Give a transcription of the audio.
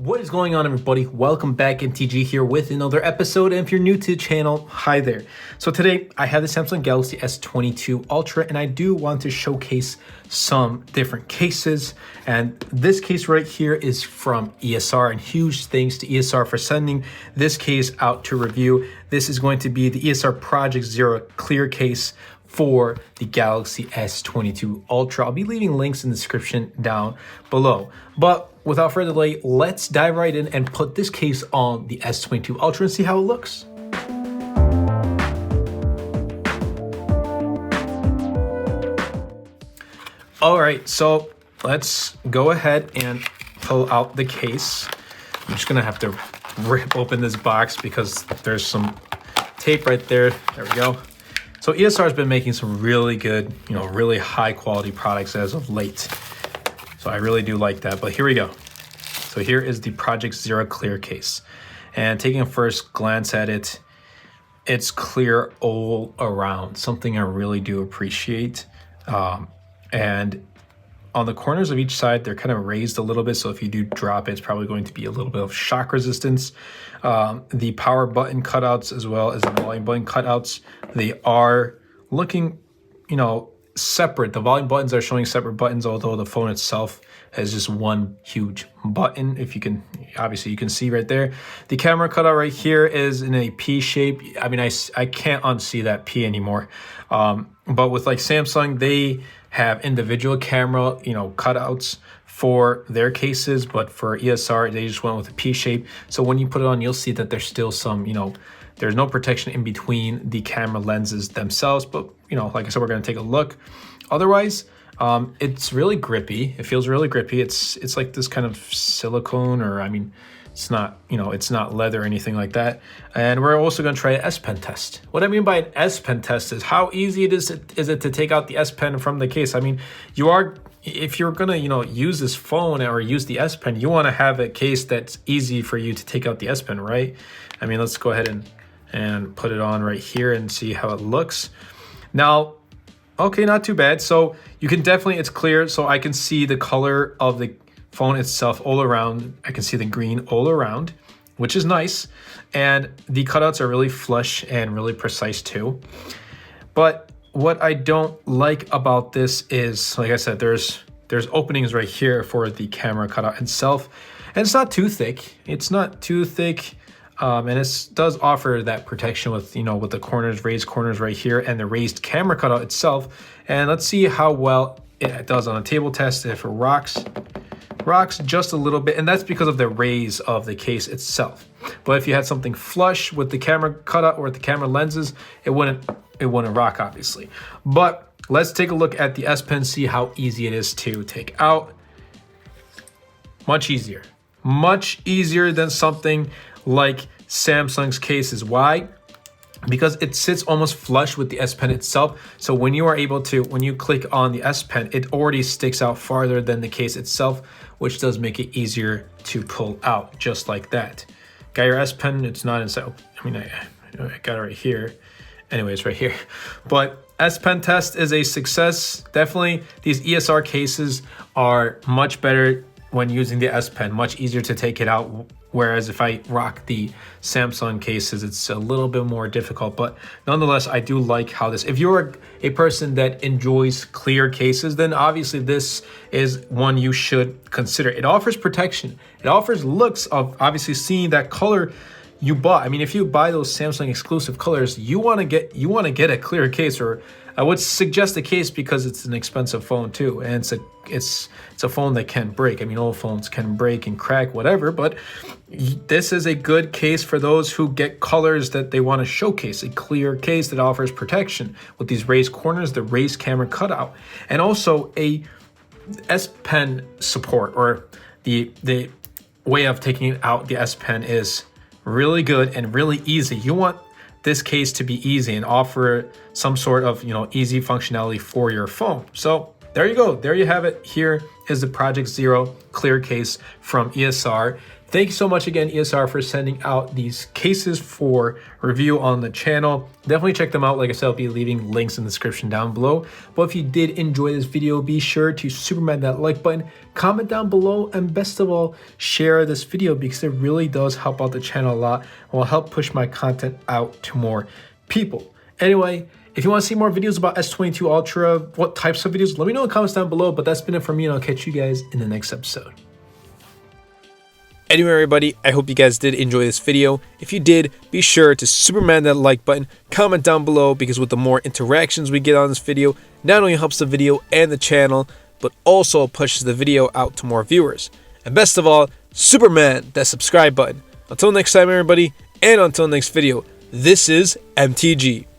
What is going on, everybody? Welcome back. MTG here with another episode. And if you're new to the channel, hi there. So today I have the Samsung Galaxy S22 Ultra, and I do want to showcase some different cases. And this case right here is from ESR, and huge thanks to ESR for sending this case out to review. This is going to be the ESR Project Zero clear case for the Galaxy S22 Ultra. I'll be leaving links in the description down below. But without further delay, let's dive right in and put this case on the S22 Ultra and see how it looks. All right, so let's go ahead and pull out the case. I'm just gonna have to rip open this box because there's some tape right there. There we go. So ESR has been making some really good, really high quality products as of late. So I really do like that, but here we go. So here is the Project Zero clear case. And taking a first glance at it, it's clear all around, something I really do appreciate. And on the corners of each side, they're kind of raised a little bit. So if you do drop it, it's probably going to be a little bit of shock resistance. The power button cutouts as well as the volume button cutouts, they are looking, separate. The volume buttons are showing separate buttons, although the phone itself has just one huge button. If you can, obviously you can see right there. The camera cutout right here is in a P shape. I mean, I can't unsee that P anymore. But with like Samsung, they have individual camera, cutouts for their cases, but for ESR, they just went with a P shape. So when you put it on, you'll see that there's still some, there's no protection in between the camera lenses themselves. But, like I said, we're going to take a look. Otherwise, it's really grippy. It feels really grippy. It's like this kind of silicone, or it's not, it's not leather or anything like that. And we're also going to try an S Pen test. What I mean by an S Pen test is how easy is it to take out the S Pen from the case. I mean, if you're going to, use this phone or use the S Pen, you want to have a case that's easy for you to take out the S Pen, right? I mean, let's go ahead and put it on right here and see how it looks. Now, okay, not too bad. So you can definitely, it's clear. So I can see the color of the phone itself all around. I can see the green all around, which is nice. And the cutouts are really flush and really precise too. But what I don't like about this is, like I said, there's openings right here for the camera cutout itself. And it's not too thick. It's not too thick. And it does offer that protection with, with the corners, raised corners right here and the raised camera cutout itself. And let's see how well it does on a table test. If it rocks just a little bit, and that's because of the raise of the case itself. But if you had something flush with the camera cutout or with the camera lenses, it wouldn't rock, obviously. But let's take a look at the S Pen, see how easy it is to take out. Much easier than something like Samsung's cases. Why? Because it sits almost flush with the S Pen itself. So when you click on the S Pen, it already sticks out farther than the case itself, which does make it easier to pull out, just like that. Got your S Pen, it's not inside. I got it right here. Anyways, right here. But S Pen test is a success. Definitely, these ESR cases are much better when using the S Pen, much easier to take it out. Whereas if I rock the Samsung cases, it's a little bit more difficult. But nonetheless, I do like how this, if you're a person that enjoys clear cases, then obviously this is one you should consider. It offers protection. It offers looks of obviously seeing that color you bought. I mean, if you buy those Samsung exclusive colors, you want to get a clear case, or I would suggest a case because it's an expensive phone too, and it's a phone that can break. I mean, old phones can break and crack, whatever, but this is a good case for those who get colors that they want to showcase. A clear case that offers protection with these raised corners, the raised camera cutout, and also a S Pen support, or the way of taking out the S Pen is really good and really easy. You want this case to be easy and offer some sort of, easy functionality for your phone. So there you go. There you have it. Here is the Project Zero clear case from ESR. Thank you so much again, ESR, for sending out these cases for review on the channel. Definitely check them out. Like I said, I'll be leaving links in the description down below. But if you did enjoy this video, be sure to Superman that like button, comment down below, and best of all, share this video because it really does help out the channel a lot and will help push my content out to more people. Anyway, if you want to see more videos about S22 Ultra, what types of videos, let me know in the comments down below. But that's been it for me, and I'll catch you guys in the next episode. Anyway, everybody, I hope you guys did enjoy this video. If you did, be sure to Superman that like button, comment down below, because with the more interactions we get on this video, not only helps the video and the channel, but also pushes the video out to more viewers. And best of all, Superman that subscribe button. Until next time, everybody, and until next video, this is MTG.